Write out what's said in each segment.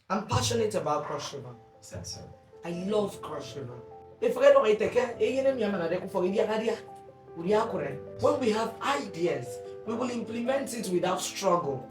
I'm passionate about Cross River. That's so. I love Cross River. If I don't take care, when we have ideas, we will implement it without struggle.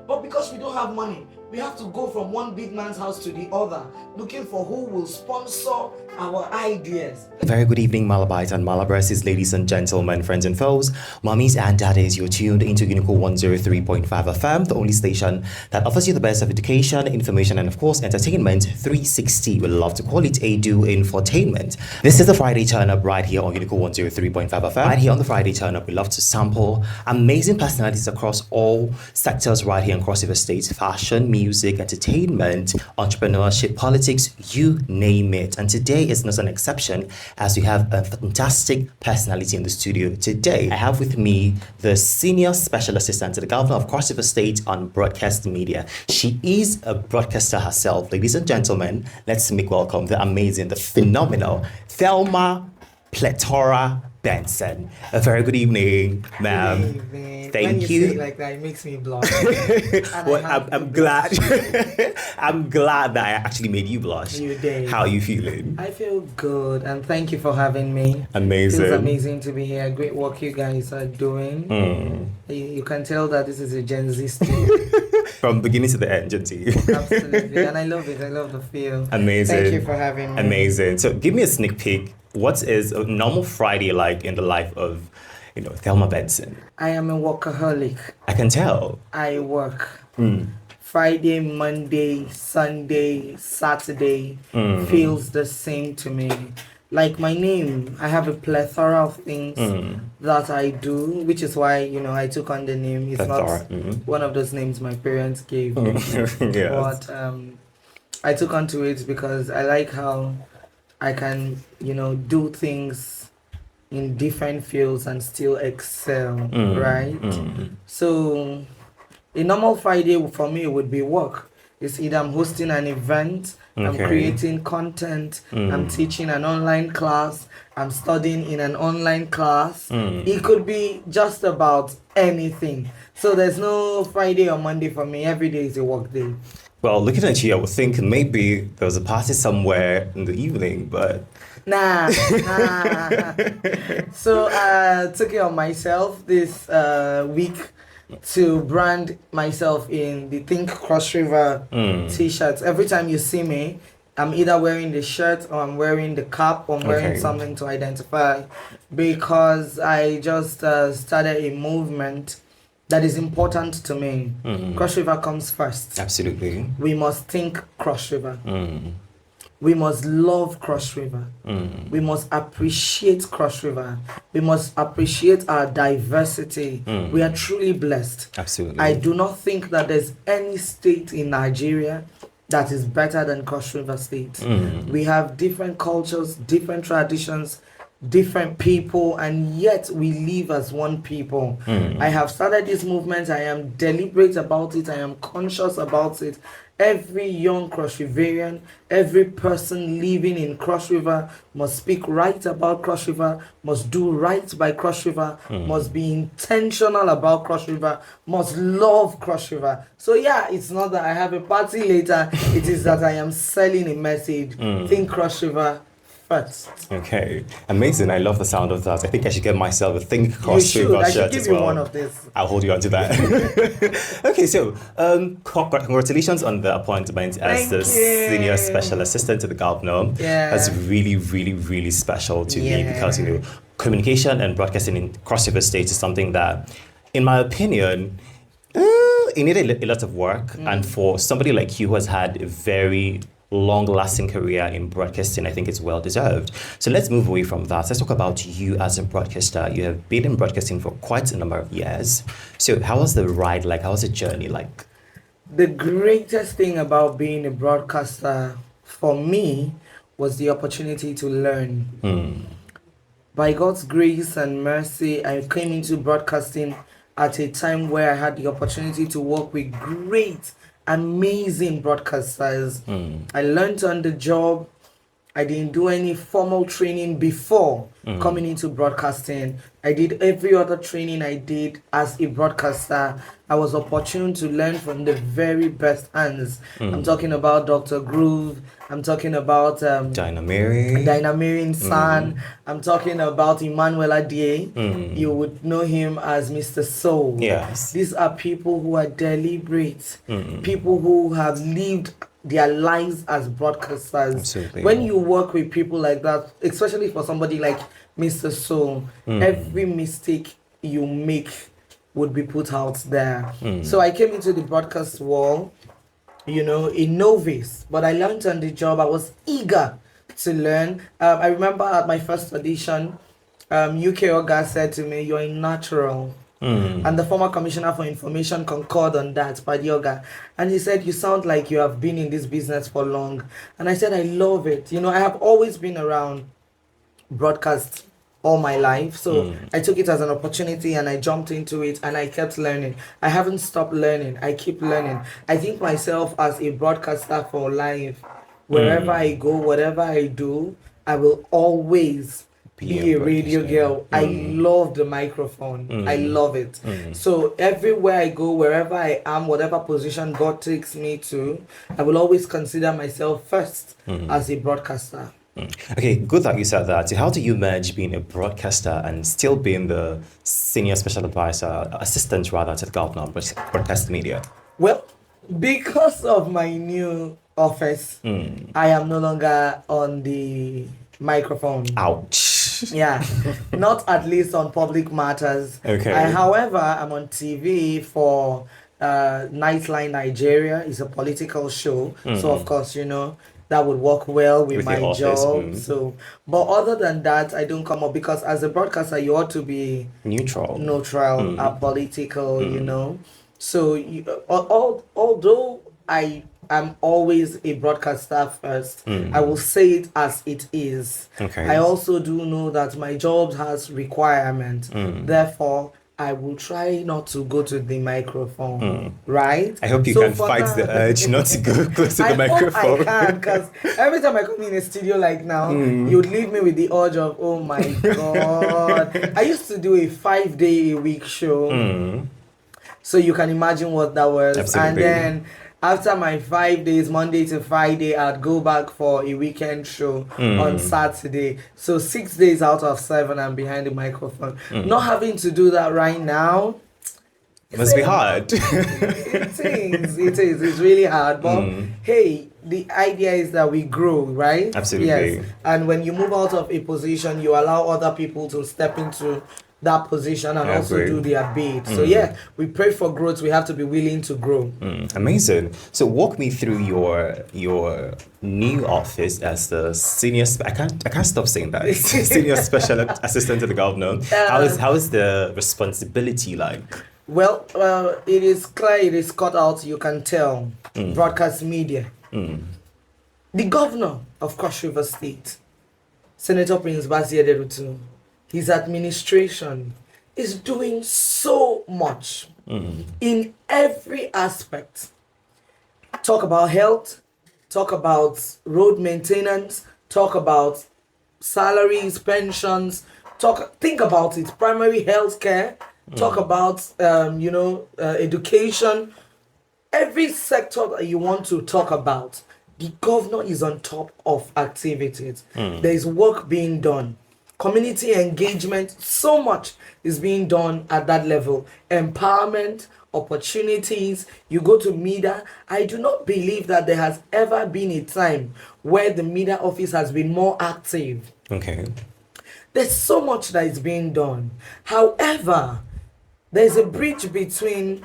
But because we don't have money, we have to go from one big man's house to the other, looking for who will sponsor our ideas. Very good evening, Malabites and Malabresses, ladies and gentlemen, friends and foes, mummies and daddies. You're tuned into Unico 103.5 FM, the only station that offers you the best of education, information, and of course, entertainment 360. We love to call it a do infotainment. This is the Friday Turnup right here on Unico 103.5 FM. Right here on the Friday Turnup, we love to sample amazing personalities across all sectors right here in Cross River State: fashion, music, entertainment, entrepreneurship, politics, you name it. And today is not an exception, as we have a fantastic personality in the studio today. I have with me the Senior Special Assistant to the Governor of Cross River State on Broadcast Media. She is a broadcaster herself. Ladies and gentlemen, let's make welcome the amazing, the phenomenal Thelma Plethora Benson. A very good evening, ma'am. Thank when you. Say it like that, it makes me blush. Well, I'm glad. I'm glad that I actually made you blush. You did. How are you feeling? I feel good, and thank you for having me. Amazing. It feels amazing to be here. Great work you guys are doing. You can tell that this is a Gen Z studio. From beginning to the end, Genty. Absolutely, and I love it. I love the feel. Amazing. Thank you for having me. Amazing. So give me a sneak peek. What is a normal Friday like in the life of, Thelma Benson? I am a workaholic. I can tell. I work Friday, Monday, Sunday, Saturday feels the same to me. Like my name, I have a plethora of things that I do, which is why, I took on the name. It's Plethora. not one of those names my parents gave me. Yes. But I took onto it because I like how I can, do things in different fields and still excel, right? So a normal Friday for me would be work. It's either I'm hosting an event, I'm creating content, I'm teaching an online class, I'm studying in an online class. It could be just about anything. So there's no Friday or Monday for me. Every day is a work day. Well, looking at you, I was thinking maybe there was a party somewhere in the evening, but... Nah. So I took it on myself this week to brand myself in the Think Cross River t-shirts. Every time you see me, I'm either wearing the shirt or I'm wearing the cap or I'm wearing something to identify, because I just started a movement that is important to me. Cross River comes first. Absolutely. We must think Cross River. We must love Cross River. We must appreciate Cross River. We must appreciate our diversity. We are truly blessed. Absolutely. I do not think that there's any state in Nigeria that is better than Cross River State. We have different cultures, different traditions, different people, and yet we live as one people. I have started this movement. I am deliberate about it. I am conscious about it. Every young Cross Riverian, every person living in Cross River must speak right about Cross River, must do right by Cross River, must be intentional about Cross River, must love Cross River. So yeah, it's not that I have a party later, it is that I am selling a message. Think Cross River first. Okay, amazing. I love the sound of that. I think I should get myself a Think Cross River I shirt should give as you well. one of this. I'll hold you on to that. Okay, so congratulations on the appointment as the Senior Special Assistant to the Governor. Yeah. That's really, really, really special to me, because communication and broadcasting in Cross River State is something that, in my opinion, it needed a lot of work. And for somebody like you who has had a very long-lasting career in broadcasting, I think it's well-deserved. So let's move away from that. Let's talk about you as a broadcaster. You have been in broadcasting for quite a number of years. So how was the ride like? How was the journey like? The greatest thing about being a broadcaster for me was the opportunity to learn. By God's grace and mercy, I came into broadcasting at a time where I had the opportunity to work with great, amazing broadcasters. I learned on the job. I didn't do any formal training before coming into broadcasting. I did every other training I did as a broadcaster. I was opportune to learn from the very best hands. I'm talking about Dr. Groove. I'm talking about Dynamirian San. I'm talking about Emmanuel Adie. You would know him as Mr. Soul. Yes. These are people who are deliberate, people who have lived their lives as broadcasters. Absolutely. When you work with people like that, especially for somebody like Mr. Soul, every mistake you make would be put out there. So I came into the broadcast world, you know, a novice, but I learned on the job. I was eager to learn. I remember at my first audition, UK Oga said to me, "You're a natural." And the former commissioner for information concurred on that, Padioga. And he said, "You sound like you have been in this business for long." And I said, "I love it. You know, I have always been around broadcast all my life. So I took it as an opportunity and I jumped into it and I kept learning. I haven't stopped learning. I keep learning. I think myself as a broadcaster for life. Wherever I go, whatever I do, I will always be a radio girl. I love the microphone. I love it. So everywhere I go, wherever I am, whatever position God takes me to, I will always consider myself first as a broadcaster. Okay, good that you said that. So how do you manage being a broadcaster and still being the senior special advisor, assistant rather, to the governor of broadcast media? Well, because of my new office, I am no longer on the microphone. Ouch. Yeah, not at least on public matters. Okay. However, I'm on TV for Nightline Nigeria. It's a political show. So, of course, you know, that would work well with my office, job. So, but other than that, I don't come up because as a broadcaster, you ought to be neutral, apolitical, you know. So, although I am always a broadcaster first, I will say it as it is. Okay. I also do know that my job has requirements. Therefore, I will try not to go to the microphone, right? I hope you can fight the urge not to go close to the microphone. I can, because every time I come in a studio like now, you would leave me with the urge of, oh my God. I used to do a 5-day-a-week show. So you can imagine what that was. Absolutely. And then after my 5 days, Monday to Friday, I'd go back for a weekend show on Saturday. So 6 days out of 7, I'm behind the microphone. Not having to do that right now. It must be hard. It is. It's really hard. But hey, the idea is that we grow, right? Absolutely. Yes. And when you move out of a position, you allow other people to step into that position and also do their bid. So yeah, we pray for growth. We have to be willing to grow. Amazing. So walk me through your new office as the senior. I can't stop saying that. Senior special assistant to the governor. How is the responsibility like? Well, it is clear. It is cut out. You can tell. Broadcast media. The governor of Cross River State, Senator Prince Bassey Ederutu, his administration is doing so much in every aspect. Talk about health, talk about road maintenance, talk about salaries, pensions, think about it, primary health care, talk about education. Every sector that you want to talk about, the governor is on top of activities. There is work being done. Community engagement, so much is being done at that level. Empowerment, opportunities. You go to media. I do not believe that there has ever been a time where the media office has been more active. Okay. There's so much that is being done. However, there's a bridge between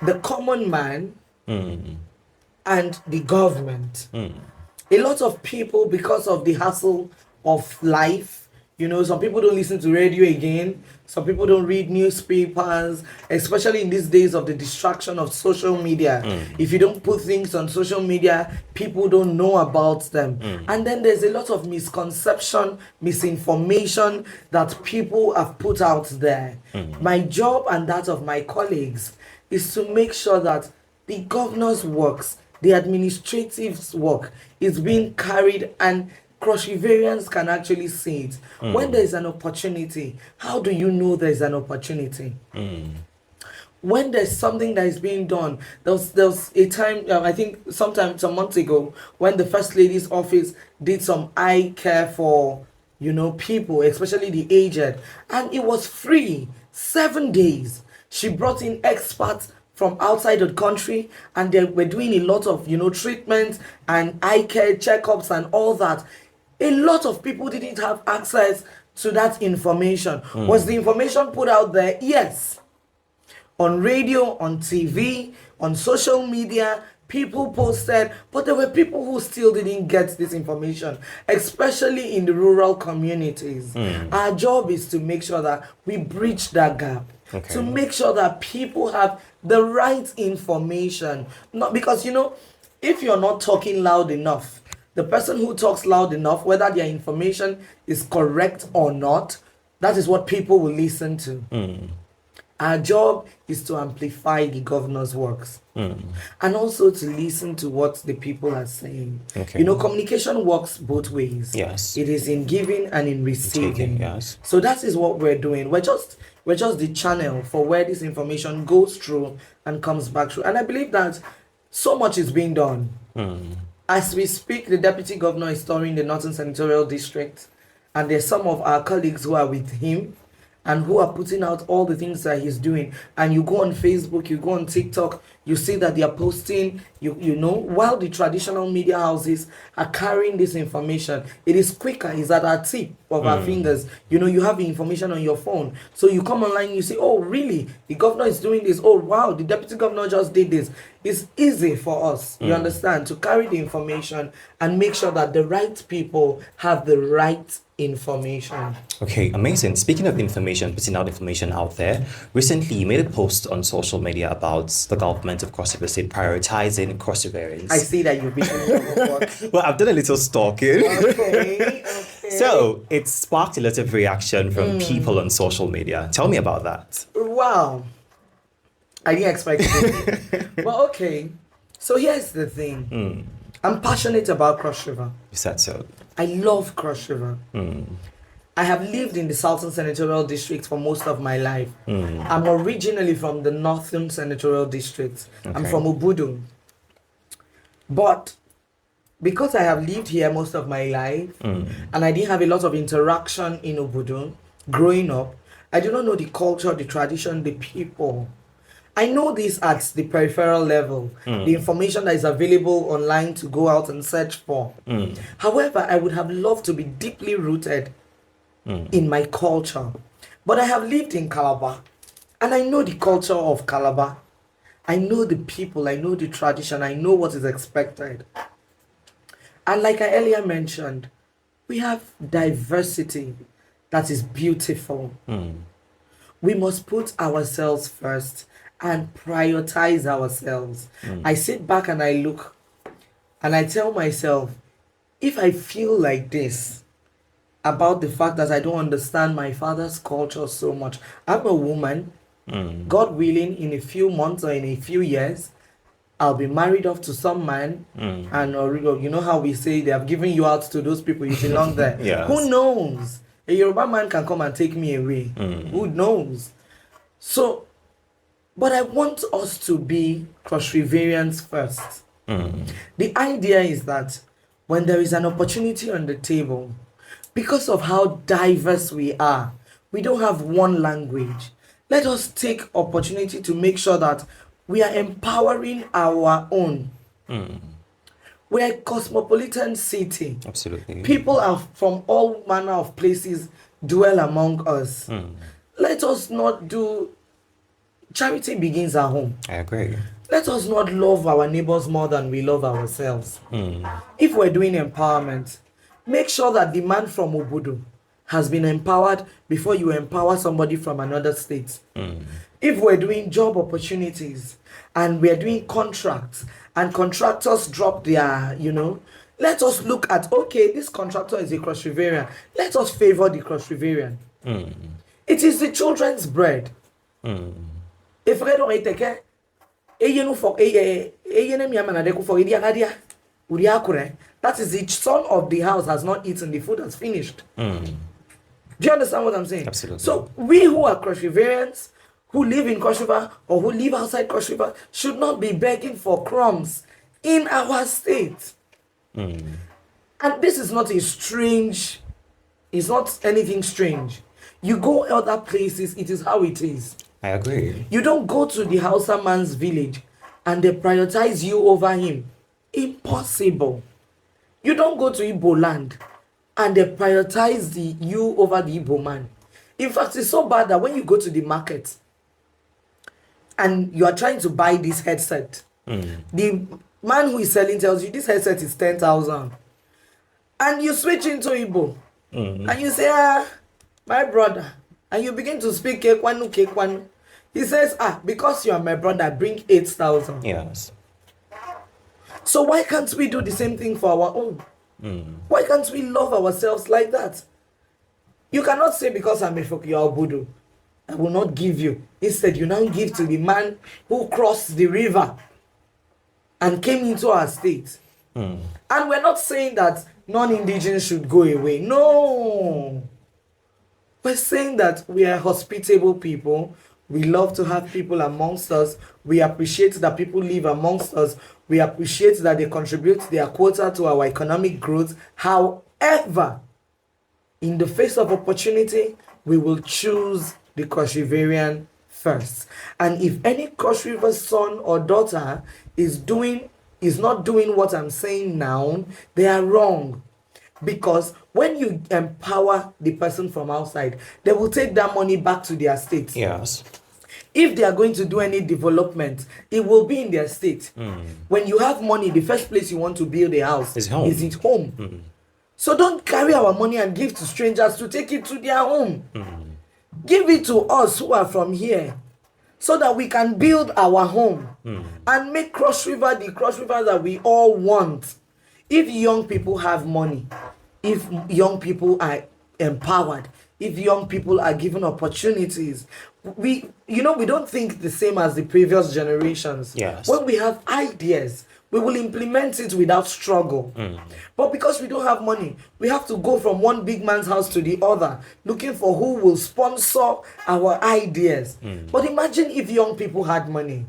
the common man and the government. A lot of people, because of the hassle of life, you know, some people don't listen to radio again, some people don't read newspapers, especially in these days of the distraction of social media. If you don't put things on social media, people don't know about them. And then there's a lot of misconception, misinformation that people have put out there. My job and that of my colleagues is to make sure that the governor's works, the administrative work is being carried, and cross-riverians can actually see it. When there is an opportunity, how do you know there is an opportunity? When there's something that is being done, there was a time, I think sometime some months ago, when the First Lady's office did some eye care for, people, especially the aged, and it was free, 7 days. She brought in experts from outside the country, and they were doing a lot of, treatments and eye care checkups and all that. A lot of people didn't have access to that information. Was the information put out there? Yes. On radio, on TV, on social media, people posted, but there were people who still didn't get this information, especially in the rural communities. Our job is to make sure that we bridge that gap, to make sure that people have the right information. Not because, if you're not talking loud enough, the person who talks loud enough, whether their information is correct or not, that is what people will listen to. Our job is to amplify the governor's works and also to listen to what the people are saying. Communication works both ways. Yes. It is in giving and in receiving. Taking, yes. So that is what we're doing. We're just the channel for where this information goes through and comes back through. And I believe that so much is being done. As we speak, the deputy governor is touring the Northern Senatorial District, and there's some of our colleagues who are with him and who are putting out all the things that he's doing. And you go on Facebook, you go on TikTok, you see that they are posting, while the traditional media houses are carrying this information. It is quicker, it's at our tip of our fingers. You have the information on your phone. So you come online, you say, oh, really? The governor is doing this. Oh, wow, the deputy governor just did this. It's easy for us, you understand, to carry the information and make sure that the right people have the right information. Okay, amazing. Speaking of information, putting out information out there, recently you made a post on social media about the government of Cross River State prioritizing cross-riverians. I see that you've been doing your work. Well, I've done a little stalking. Okay. So it sparked a lot of reaction from people on social media. Tell me about that. Wow. I didn't expect it. Well, okay. So here's the thing. I'm passionate about Cross River. You said so. I love Cross River. I have lived in the Southern Senatorial District for most of my life. I'm originally from the Northern Senatorial District. I'm from Obudu. But because I have lived here most of my life, and I didn't have a lot of interaction in Obudu growing up, I do not know the culture, the tradition, the people. I know this at the peripheral level, the information that is available online to go out and search for. However, I would have loved to be deeply rooted in my culture. But I have lived in Calabar, and I know the culture of Calabar. I know the people, I know the tradition, I know what is expected. And like I earlier mentioned, we have diversity that is beautiful. We must put ourselves first and prioritize ourselves. I sit back and I look and I tell myself, if I feel like this about the fact that I don't understand my father's culture so much, I'm a woman, God willing, in a few months or in a few years, I'll be married off to some man, and or, you know how we say they have given you out to those people, you belong there. Yes. Who knows? A Yoruba man can come and take me away. Who knows? So, but I want us to be cross-riverians first. The idea is that when there is an opportunity on the table, because of how diverse we are, we don't have one language. Let us take opportunity to make sure that we are empowering our own. We're a cosmopolitan city. Absolutely. People are from all manner of places dwell among us. Let us not do... Charity begins at home. I agree. Let us not love our neighbors more than we love ourselves. If we're doing empowerment, make sure that the man from Obudu has been empowered before you empower somebody from another state. If we're doing job opportunities and we're doing contracts and contractors drop their, let us look at, okay, this contractor is a cross-riverian. Let us favor the cross-riverian. It is the children's bread. If I don't eat, Eyenu for eyene miamana deku for idiagadia. Uriakure. That is the son of the house has not eaten, the food has finished. Do you understand what I'm saying? Absolutely. So we who are Cross Riverians, who live in Cross River or who live outside Cross River, should not be begging for crumbs in our state. And this is not a strange, it's not anything strange. You go other places, it is how it is. I agree. You don't go to the Hausa man's village and they prioritize you over him. Impossible. You don't go to Igbo land and they prioritize you over the Igbo man. In fact, it's so bad that when you go to the market and you are trying to buy this headset, the man who is selling tells you this headset is 10,000. And you switch into Igbo and you say, my brother, and you begin to speak Kekwanu. He says, because you are my brother, bring 8,000. Yes. So why can't we do the same thing for our own? Why can't we love ourselves like that? You cannot say because I'm a Fokio Budu, I will not give you. Instead, you now give to the man who crossed the river and came into our state. And we're not saying that non-indigenous should go away. No. We're saying that we are hospitable people. We love to have people amongst us. We appreciate that people live amongst us. We appreciate that they contribute their quota to our economic growth. However, in the face of opportunity, we will choose the Cross Riverian first. And if any Cross River son or daughter is not doing what I'm saying now, they are wrong. Because when you empower the person from outside, they will take that money back to their state. Yes. If they are going to do any development, it will be in their state. When you have money, the first place you want to build a house is it home. So don't carry our money and give to strangers to take it to their home. Give it to us who are from here so that we can build our home and make Cross River the Cross River that we all want. If young people have money, if young people are empowered, if young people are given opportunities, we don't think the same as the previous generations. Yes. When we have ideas, we will implement it without struggle. But because we don't have money, we have to go from one big man's house to the other, looking for who will sponsor our ideas. But imagine if young people had money.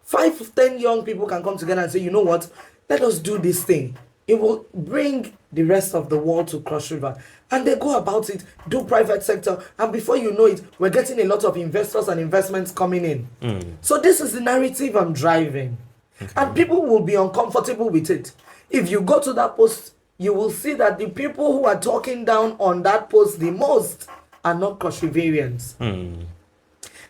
5 to 10 young people can come together and say, you know what, let us do this thing. It will bring the rest of the world to Cross River. And they go about it, do private sector, and before you know it, we're getting a lot of investors and investments coming in. So this is the narrative I'm driving. Okay. And people will be uncomfortable with it. If you go to that post, you will see that the people who are talking down on that post the most are not Cross Riverians.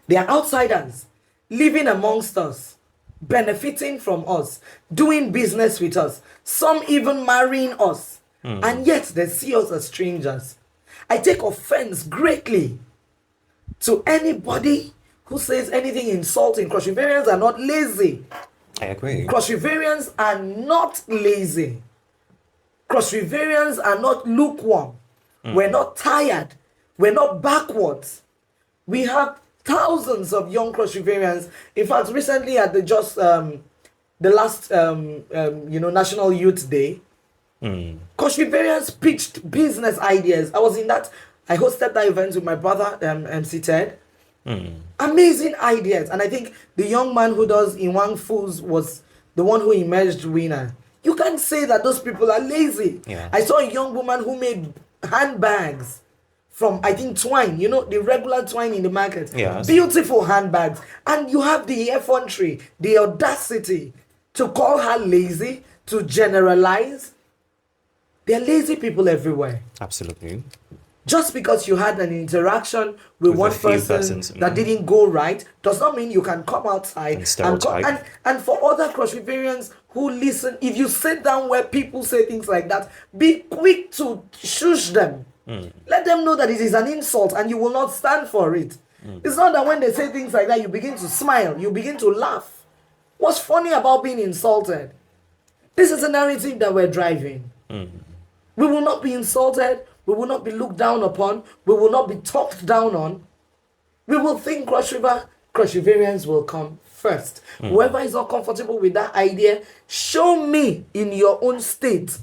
They are outsiders living amongst us, benefiting from us, doing business with us, some even marrying us, and yet they see us as strangers. I take offense greatly to anybody who says anything insulting. Cross Riverians are not lazy. I agree. Cross Riverians are not lazy. Cross Riverians are not lukewarm. We're not tired. We're not backwards. We have thousands of young Cross Riverians. In fact, recently at the last National Youth Day, Cross Riverians pitched business ideas. I was in that. I hosted that event with my brother, MC Ted. Amazing ideas. And I think the young man who does Inwang Foods was the one who emerged winner. You can't say that those people are lazy. Yeah. I saw a young woman who made handbags from, I think, twine, the regular twine in the market. Yes. Beautiful handbags. And you have the effrontery, the audacity to call her lazy, to generalize. There are lazy people everywhere. Absolutely. Just because you had an interaction with one person that didn't go right does not mean you can come outside and for other Cross Riverians who listen, if you sit down where people say things like that, be quick to shush them. Let them know that it is an insult and you will not stand for it. It's not that when they say things like that you begin to smile, you begin to laugh. What's funny about being insulted? This is a narrative that we're driving. We will not be insulted. We will not be looked down upon. We will not be talked down on. We will think Cross Riverians will come first. Whoever is not comfortable with that idea, show me in your own state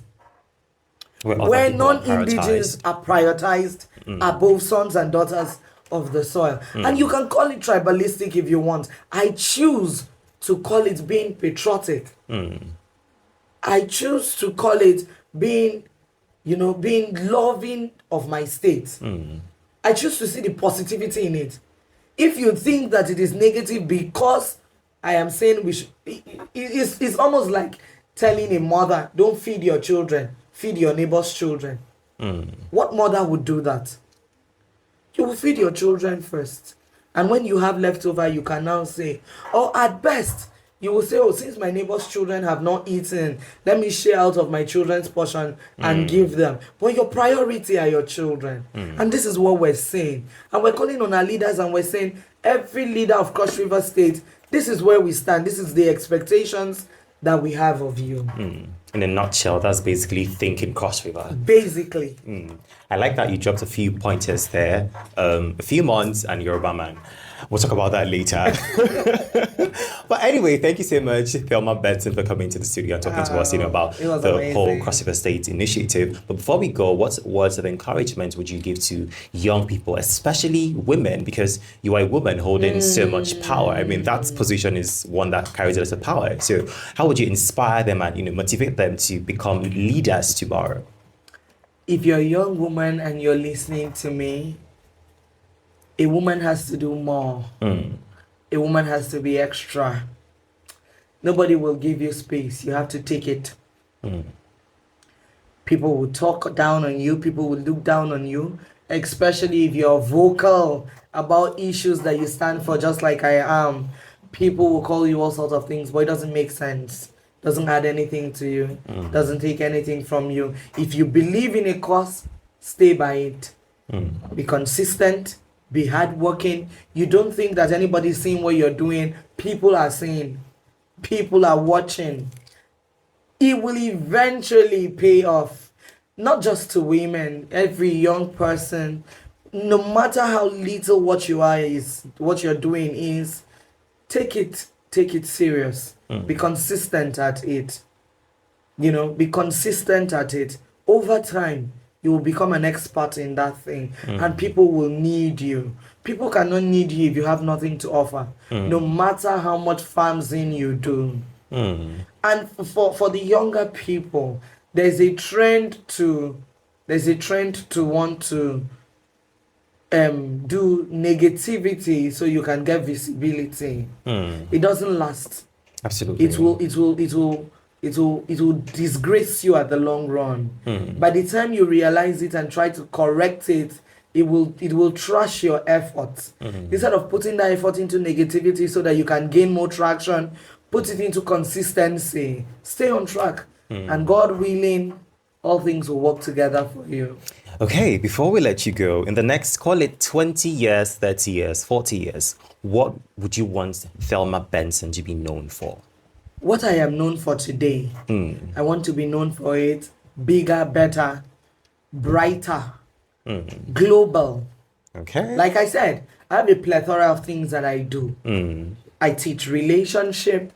where non-indigenous are prioritized above sons and daughters of the soil. And you can call it tribalistic if you want. I choose to call it being patriotic. I choose to call it being loving of my state. I choose to see the positivity in it. If you think that it is negative because I am saying we should, it's almost like telling a mother, don't feed your children, feed your neighbor's children. What mother would do that? You will feed your children first. And when you have leftover, you can now say, or at best, you will say, oh, since my neighbor's children have not eaten, let me share out of my children's portion and give them. But your priority are your children. And this is what we're saying. And we're calling on our leaders and we're saying, every leader of Cross River State, this is where we stand. This is the expectations that we have of you. In a nutshell, that's basically thinking Cross River. Basically. I like that you dropped a few pointers there. A few months and Yoruba man. We'll talk about that later. But anyway, thank you so much, Thelma Benson, for coming to the studio and talking to us, about the amazing. whole Cross River State initiative. But before we go, what words of encouragement would you give to young people, especially women, because you are a woman holding so much power? I mean, that position is one that carries a lot of power. So how would you inspire them and motivate them to become leaders tomorrow? If you're a young woman and you're listening to me, a woman has to do more. A woman has to be extra. Nobody will give you space. You have to take it. People will talk down on you. People will look down on you, especially if you're vocal about issues that you stand for, just like I am. People will call you all sorts of things, but it doesn't make sense. Doesn't add anything to you. Doesn't take anything from you. If you believe in a cause, stay by it. Be consistent. Be hardworking. You don't think that anybody's seeing what you're doing. People are seeing. People are watching. It will eventually pay off. Not just to women, every young person. No matter how little what you are is, what you're doing is, take it serious. Be consistent at it. Be consistent at it. Over time, you will become an expert in that thing, and people will need you. People cannot need you if you have nothing to offer, no matter how much farms in you do. And for the younger people, there's a trend to want to do negativity so you can get visibility. It doesn't last. Absolutely. It will disgrace you at the long run. By the time you realize it and try to correct it, it will trash your efforts. Instead of putting that effort into negativity so that you can gain more traction, put it into consistency. Stay on track. And God willing, all things will work together for you. Okay, before we let you go, in the next, call it 20 years, 30 years, 40 years, what would you want Thelma Benson to be known for? What I am known for today, I want to be known for it bigger, better, brighter, global. Okay. Like I said, I have a plethora of things that I do. I teach relationship,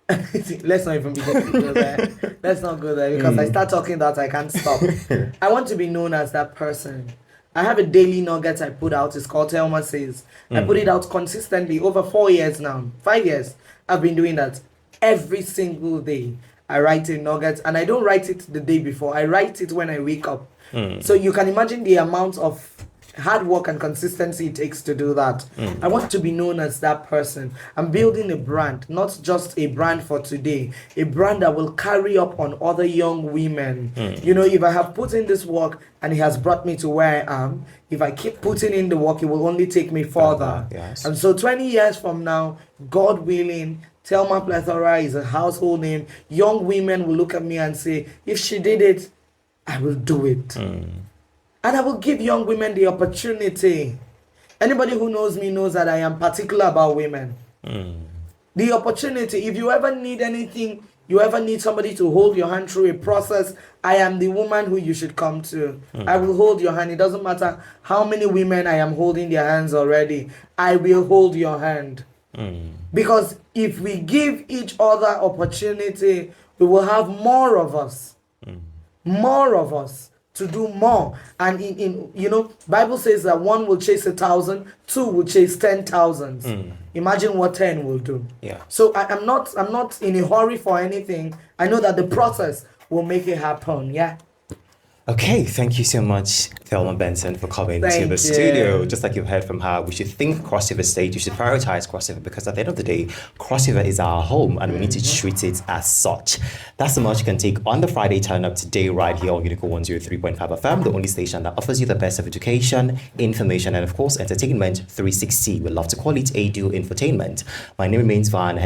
Let's not even go there. Let's not go there because I start talking that I can't stop. I want to be known as that person. I have a daily nugget I put out. It's called Thelma Says. I put it out consistently over 4 years now. 5 years. I've been doing that every single day. I write a nugget and I don't write it the day before. I write it when I wake up. So you can imagine the amount of hard work and consistency it takes to do that. I want to be known as that person. I'm building a brand, not just a brand for today, a brand that will carry up on other young women. If I have put in this work and it has brought me to where I am, if I keep putting in the work, it will only take me further. Yes. And so 20 years from now, God willing, Thelma Plethora is a household name. Young women will look at me and say, if she did it, I will do it. And I will give young women the opportunity. Anybody who knows me knows that I am particular about women. The opportunity, if you ever need anything, you ever need somebody to hold your hand through a process, I am the woman who you should come to. I will hold your hand. It doesn't matter how many women I am holding their hands already. I will hold your hand. Because if we give each other opportunity, we will have more of us. More of us to do more. And in Bible says that one will chase 1,000, two will chase 10,000. Imagine what 10 will do. Yeah. So I'm not in a hurry for anything. I know that the process will make it happen. Yeah. Okay, thank you so much, Thelma Benson, for coming to Thank the you. studio. Just like you've heard from her, we should think crossover state, we should prioritize crossover, because at the end of the day, crossover is our home and we need to treat it as such. That's the much you can take on the Friday Turn Up today, right here on Unico 103.5 FM, the only station that offers you the best of education, information, and of course, entertainment 360. We love to call it Edu Infotainment. My name remains Vyne.